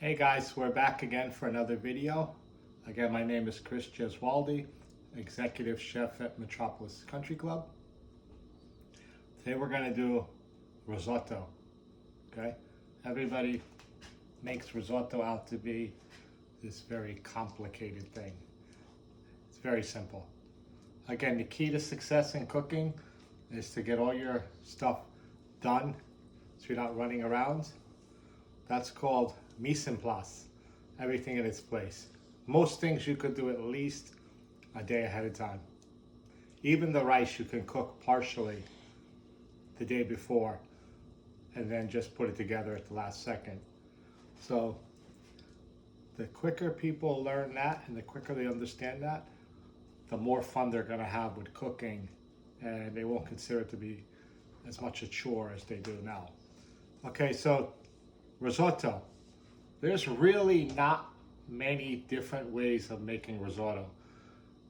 Hey guys, we're back again for another video. Again, my name is Chris Gesualdi, Executive Chef at Metropolis Country Club. Today we're going to do risotto, okay? Everybody makes risotto out to be this very complicated thing. It's very simple. Again, the key to success in cooking is to get all your stuff done so you're not running around. That's called mise en place, everything in its place. Most things you could do at least a day ahead of time. Even the rice you can cook partially the day before and then just put it together at the last second. So the quicker people learn that and the quicker they understand that, the more fun they're going to have with cooking, and they won't consider it to be as much a chore as they do now. Okay, so risotto. There's really not many different ways of making risotto.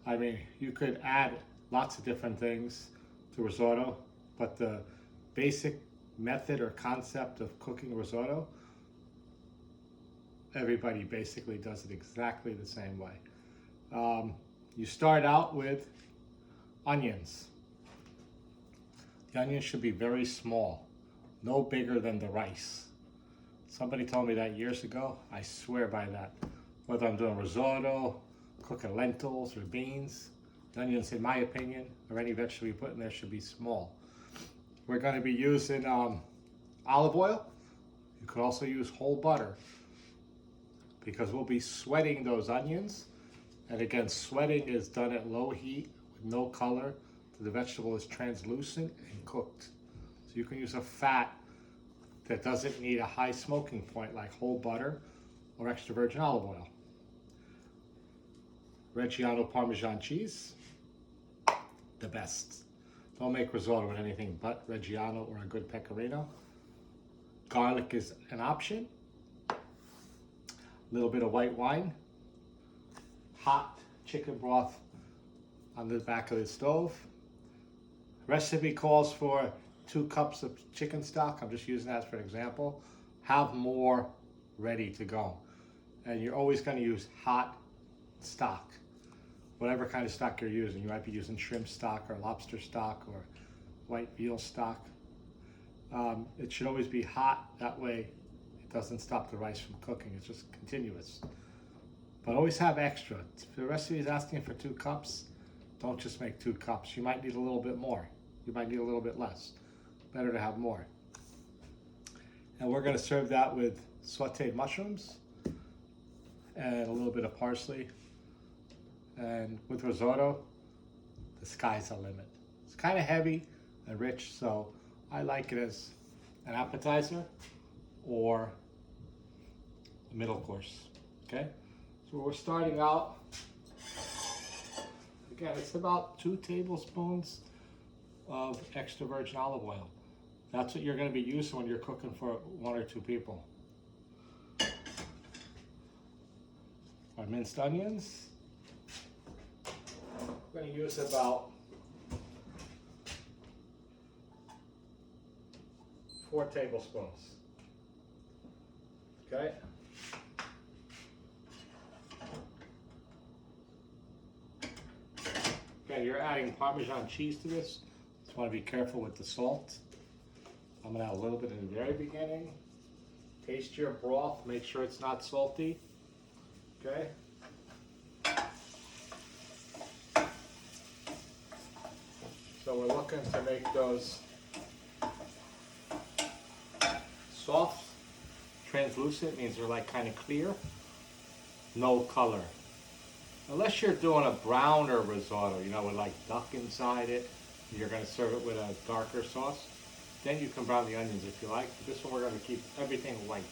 I mean, you could add lots of different things to risotto, but the basic method or concept of cooking risotto, everybody basically does it exactly the same way. You start out with onions. The onions should be very small, no bigger than the rice. Somebody told me that years ago. I swear by that. Whether I'm doing risotto, cooking lentils or beans, the onions, in my opinion, or any vegetable you put in there, should be small. We're going to be using olive oil. You could also use whole butter because we'll be sweating those onions. And again, sweating is done at low heat with no color. The vegetable is translucent and cooked. So you can use a fat that doesn't need a high smoking point like whole butter or extra virgin olive oil. Reggiano Parmesan cheese, the best. Don't make risotto with anything but Reggiano or a good pecorino. Garlic is an option. A little bit of white wine. Hot chicken broth on the back of the stove. Recipe calls for 2 cups of chicken stock. I'm just using that for an example. Have more ready to go. And you're always going to use hot stock. Whatever kind of stock you're using. You might be using shrimp stock or lobster stock or white veal stock. It should always be hot. That way it doesn't stop the rice from cooking. It's just continuous. But always have extra. If the recipe is asking for 2 cups, don't just make 2 cups. You might need a little bit more. You might need a little bit less. Better to have more. And we're going to serve that with sauteed mushrooms and a little bit of parsley. And with risotto, the sky's the limit. It's kind of heavy and rich, so I like it as an appetizer or a middle course. Okay? So we're starting out, again, it's about 2 tablespoons of extra virgin olive oil. That's what you're going to be using when you're cooking for 1 or 2 people. Our minced onions. We're going to use about 4 tablespoons. Okay? Okay, you're adding Parmesan cheese to this. Just want to be careful with the salt. I'm going to add a little bit in the very beginning. Taste your broth. Make sure it's not salty. Okay? So we're looking to make those soft. Translucent means they're like kind of clear. No color. Unless you're doing a browner risotto, you know, with like duck inside it, you're going to serve it with a darker sauce. Then you can brown the onions if you like. This one we're going to keep everything white.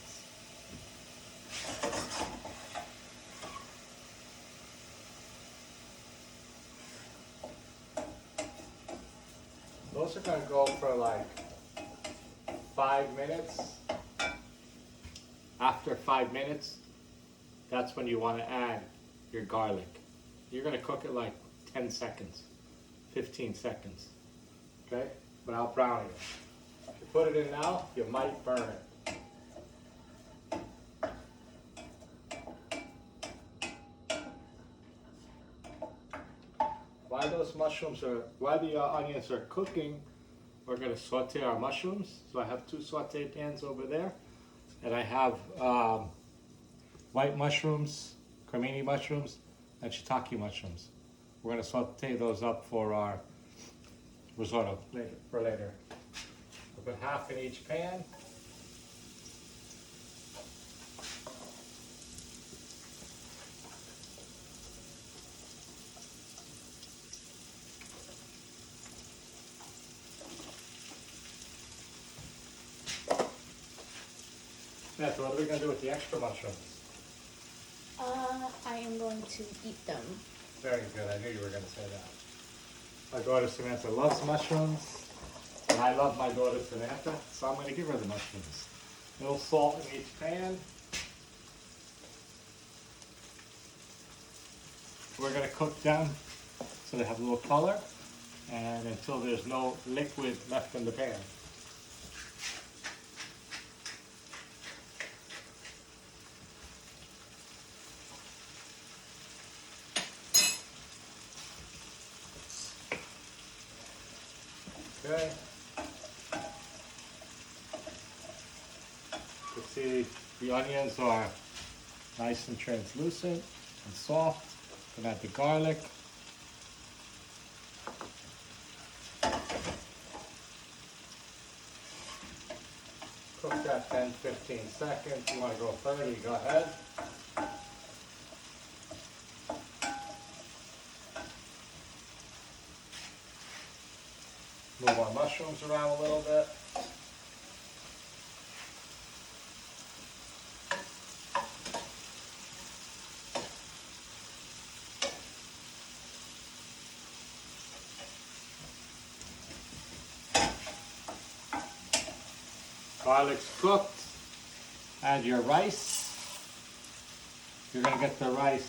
Those are going to go for like 5 minutes. After 5 minutes, that's when you want to add your garlic. You're going to cook it like 10 seconds, 15 seconds, okay, without browning it. If you put it in now, you might burn it. while the onions are cooking, we're going to saute our mushrooms. So I have 2 saute pans over there, and I have white mushrooms, cremini mushrooms, and shiitake mushrooms. We're going to saute those up for our risotto later. I'll put half in each pan. Beth, what are we going to do with the extra mushrooms? I am going to eat them. Very good. I knew you were going to say that. My daughter Samantha loves mushrooms, and I love my daughter Samantha, so I'm going to give her the mushrooms. A little salt in each pan. We're going to cook them so they have a little color, and until there's no liquid left in the pan. Okay. You see the onions are nice and translucent and soft. Then add the garlic. Cook that 10-15 seconds. You want to go 30, go ahead. Move our mushrooms around a little bit. Garlic's cooked. Add your rice. You're going to get the rice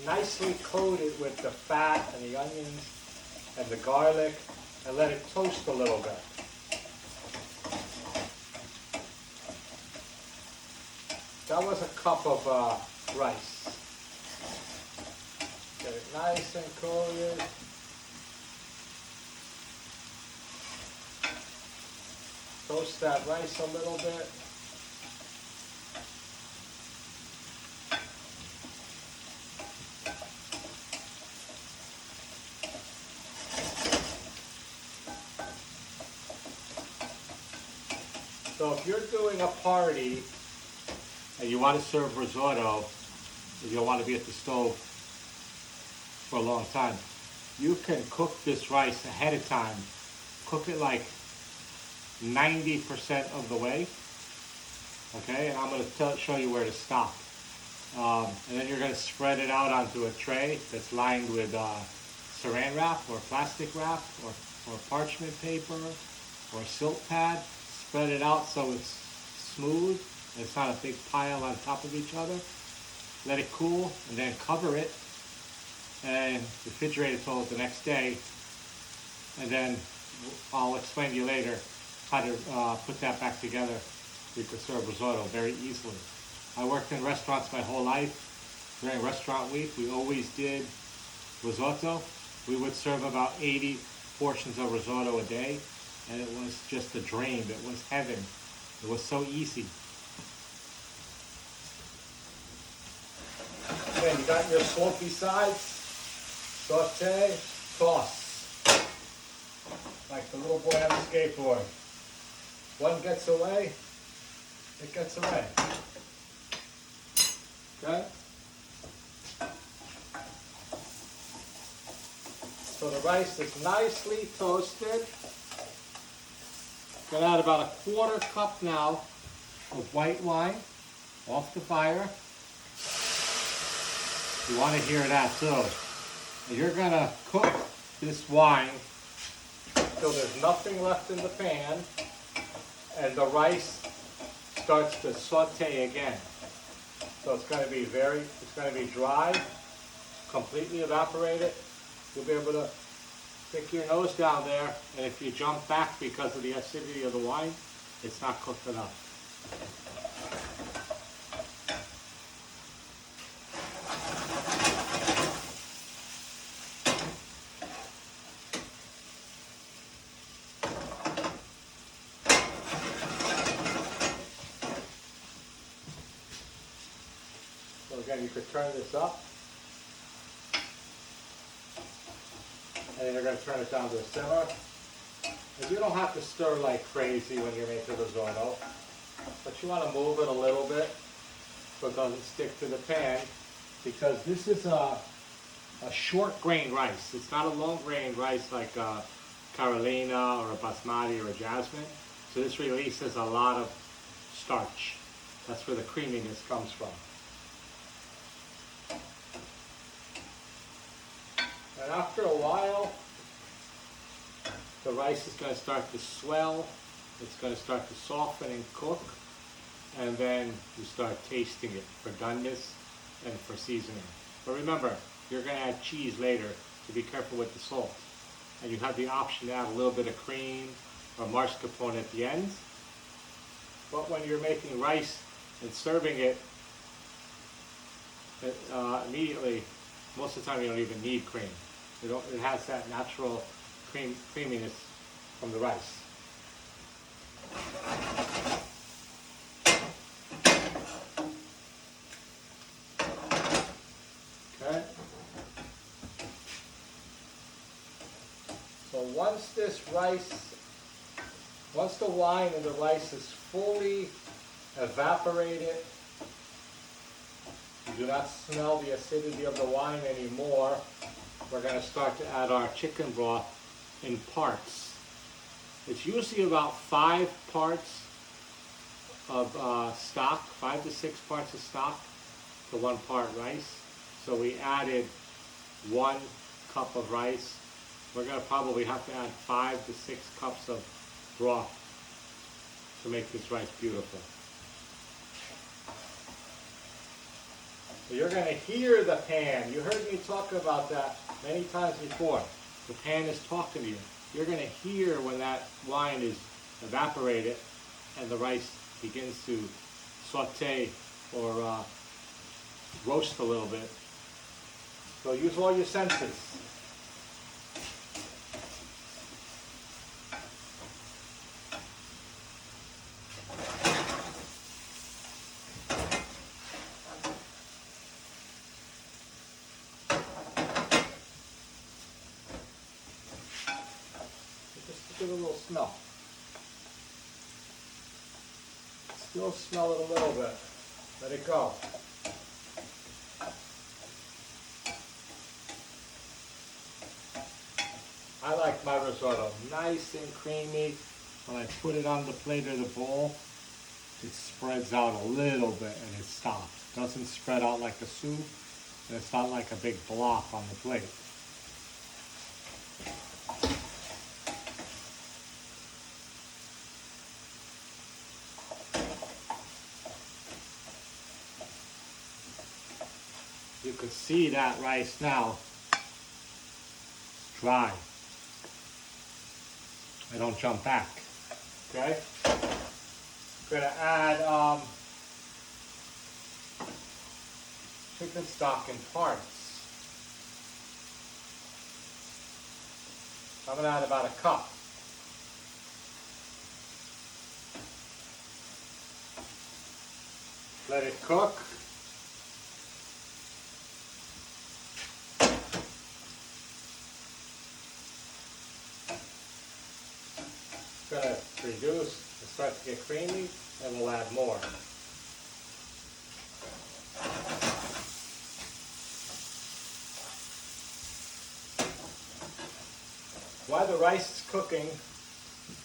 nicely coated with the fat and the onions and the garlic, and let it toast a little bit. That was a cup of rice. Get it nice and coated. Toast that rice a little bit. So if you're doing a party and you want to serve risotto, if you don't want to be at the stove for a long time, you can cook this rice ahead of time. Cook it like 90% of the way. Okay, and I'm going to show you where to stop. And then you're going to spread it out onto a tray that's lined with saran wrap or plastic wrap or parchment paper or silk pad. Spread it out so it's smooth. It's not a big pile on top of each other. Let it cool and then cover it and refrigerate it till the next day. And then I'll explain to you later how to put that back together. You can serve risotto very easily. I worked in restaurants my whole life. During restaurant week, we always did risotto. We would serve about 80 portions of risotto a day. And it was just a dream. It was heaven. It was so easy. Okay, you got your slopey sides. Saute, toss. Like the little boy on the skateboard. One gets away, it gets away. Okay? So the rice is nicely toasted. Gonna add about a 1/4 cup now of white wine off the fire. You want to hear that too. And you're gonna cook this wine till there's nothing left in the pan and the rice starts to saute again. So it's gonna be dry, completely evaporated. You'll be able to stick your nose down there, and if you jump back because of the acidity of the wine, it's not cooked enough. Again, you could turn this up. And then you're going to turn it down to a simmer. And you don't have to stir like crazy when you're making risotto, but you want to move it a little bit so it doesn't stick to the pan, because this is a short grain rice. It's not a long grain rice like a Carolina or a basmati or a jasmine. So this releases a lot of starch. That's where the creaminess comes from. And after a while, the rice is going to start to swell. It's going to start to soften and cook. And then you start tasting it for doneness and for seasoning. But remember, you're going to add cheese later, so be careful with the salt. And you have the option to add a little bit of cream or mascarpone at the end. But when you're making rice and serving it immediately, most of the time you don't even need cream. It has that natural creaminess from the rice. Okay. So once the wine in the rice is fully evaporated, you do not smell the acidity of the wine anymore, we're going to start to add our chicken broth in parts. It's usually about 5 parts of stock, 5 to 6 parts of stock to 1 part rice. So we added 1 cup of rice. We're going to probably have to add 5 to 6 cups of broth to make this rice beautiful. So you're going to hear the pan. You heard me talk about that many times before. The pan is talking to you. You're going to hear when that wine is evaporated and the rice begins to saute or roast a little bit. So use all your senses. Just give it a little smell. Still smell it a little bit. Let it go. I like my risotto nice and creamy. When I put it on the plate or the bowl, it spreads out a little bit and it stops. It doesn't spread out like a soup, and it's not like a big block on the plate. You could see that rice now, dry. I don't jump back, okay? I'm gonna add chicken stock in parts. I'm gonna add about 1 cup. Let it cook. It's going to reduce and start to get creamy, and we'll add more. While the rice is cooking,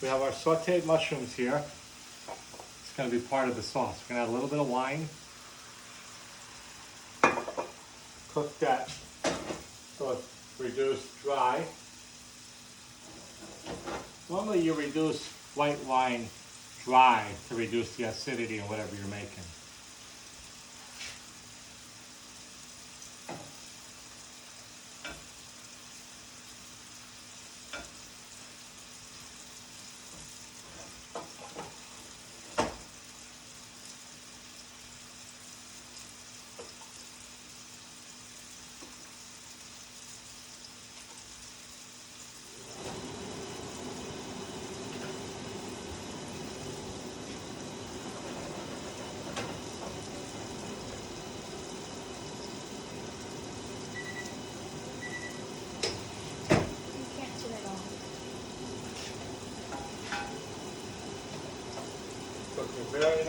we have our sauteed mushrooms here. It's going to be part of the sauce. We're going to add a little bit of wine. Cook that so it's reduced dry. Normally you reduce white wine dry to reduce the acidity in whatever you're making.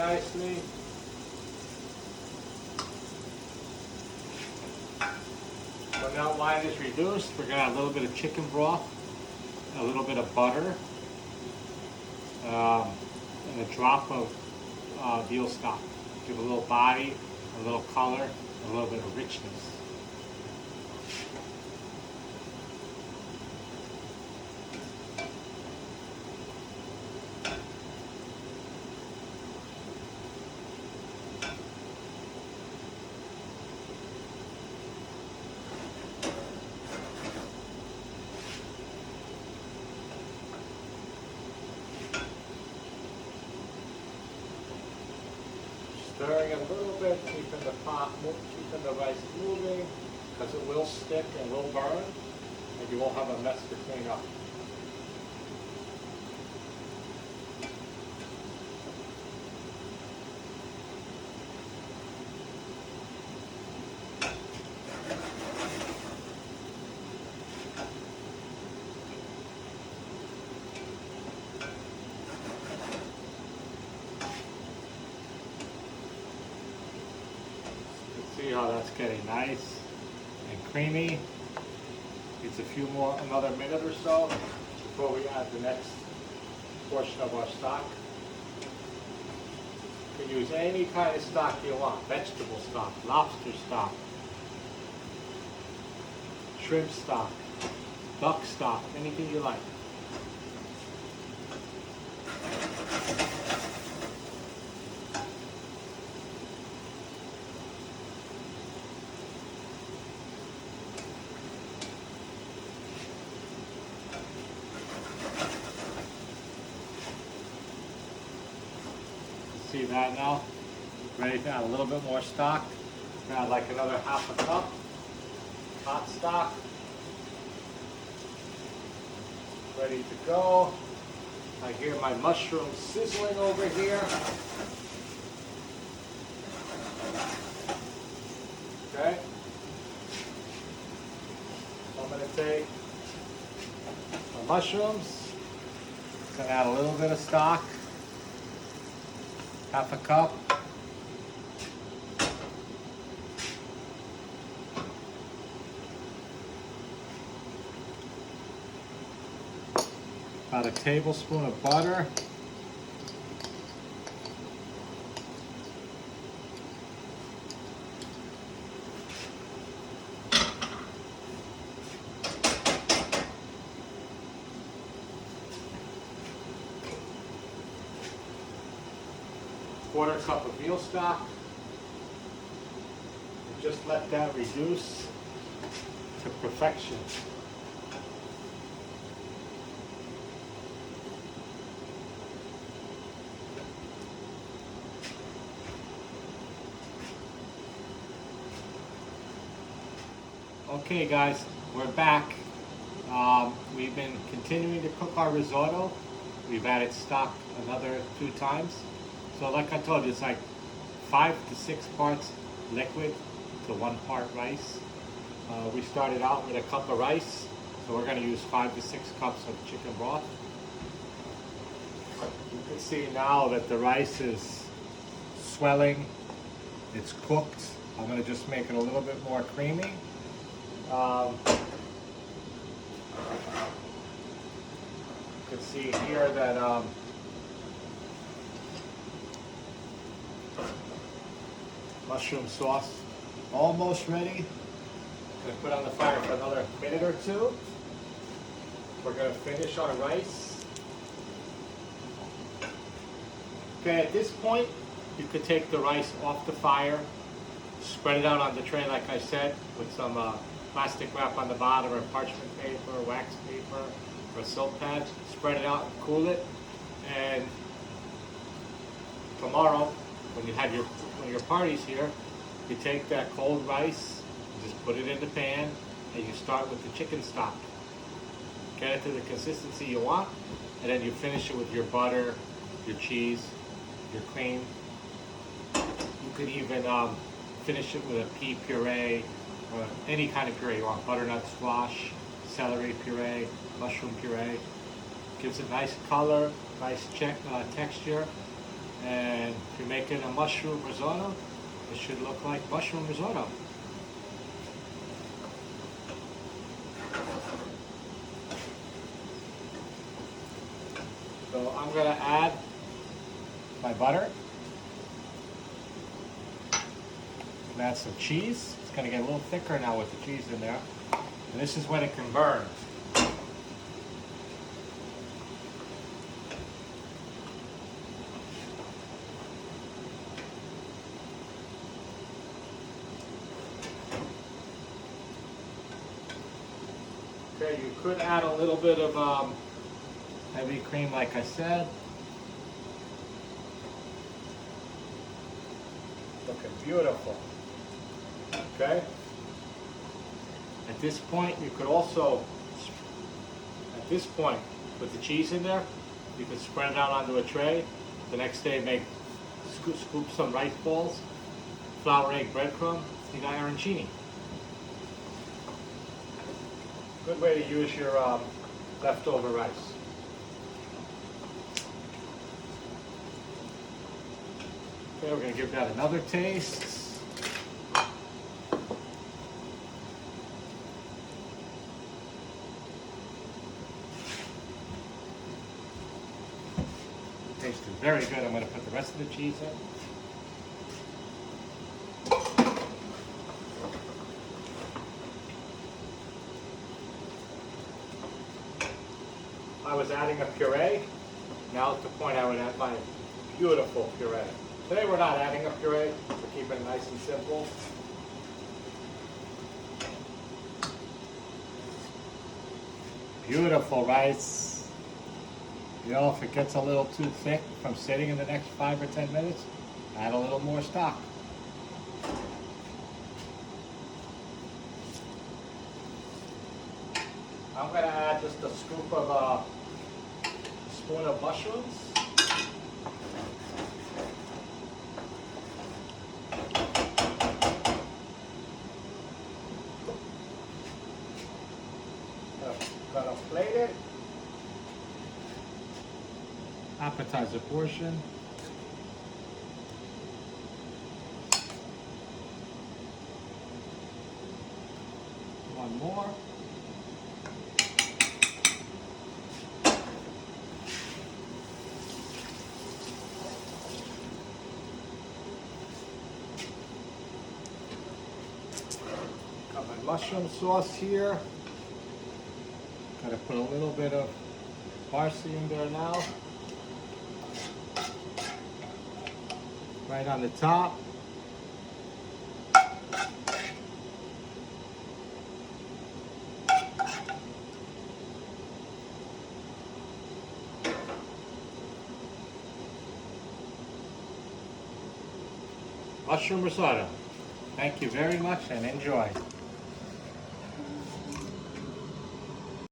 nicely. So now while it is reduced, we're going to add a little bit of chicken broth, a little bit of butter, and a drop of veal stock. Give a little body, a little color, a little bit of richness. Stirring it a little bit, keeping the rice moving, because it will stick and will burn, and you won't have a mess to clean up. See how that's getting nice and creamy. Needs another minute or so before we add the next portion of our stock. You can use any kind of stock you want. Vegetable stock, lobster stock, shrimp stock, duck stock, anything you like. See that now? Ready to add a little bit more stock. Add like another half a cup. Hot stock. Ready to go. I hear my mushrooms sizzling over here. Okay. So I'm going to take my mushrooms. Going to add a little bit of stock. Half a cup. About a tablespoon of butter. Quarter cup of veal stock. And just let that reduce to perfection. Okay guys, we're back. We've been continuing to cook our risotto. We've added stock another 2 times. So like I told you, it's like 5 to 6 parts liquid to 1 part rice. We started out with a cup of rice, so we're going to use 5 to 6 cups of chicken broth. You can see now that the rice is swelling, it's cooked. I'm going to just make it a little bit more creamy. You can see here that mushroom sauce almost ready. Gonna put on the fire for another minute or 2. We're gonna finish our rice. Okay, at this point, you could take the rice off the fire, spread it out on the tray like I said, with some plastic wrap on the bottom, or parchment paper, or wax paper, or a silk pad. Spread it out and cool it. And tomorrow, when you have your party's here, you take that cold rice, just put it in the pan, and you start with the chicken stock. Get it to the consistency you want, and then you finish it with your butter, your cheese, your cream. You could even finish it with a pea puree, or any kind of puree you want. Butternut squash, celery puree, mushroom puree. Gives a nice color, nice texture, And if you're making a mushroom risotto, it should look like mushroom risotto. So I'm going to add my butter. And add some cheese. It's going to get a little thicker now with the cheese in there. And this is when it can burn. Okay, you could add a little bit of heavy cream like I said. Looking beautiful. Okay. At this point, you could also, with the cheese in there, you could spread it out onto a tray. The next day, scoop some rice balls, flour, egg, breadcrumb. You got arancini. Good way to use your leftover rice. Okay, we're going to give that another taste. Tasted very good. I'm going to put the rest of the cheese in. I was adding a puree. Now at the point I would add my beautiful puree. Today we're not adding a puree. We're keeping it nice and simple. Beautiful rice. You know, if it gets a little too thick from sitting in the next 5 or 10 minutes, add a little more stock. I'm going to add just a scoop of a spoon of mushrooms. Gonna plate it. Appetizer portion. One more. Got my mushroom sauce here. Gotta put a little bit of parsley in there now. Right on the top. Mushroom risotto. Thank you very much and enjoy.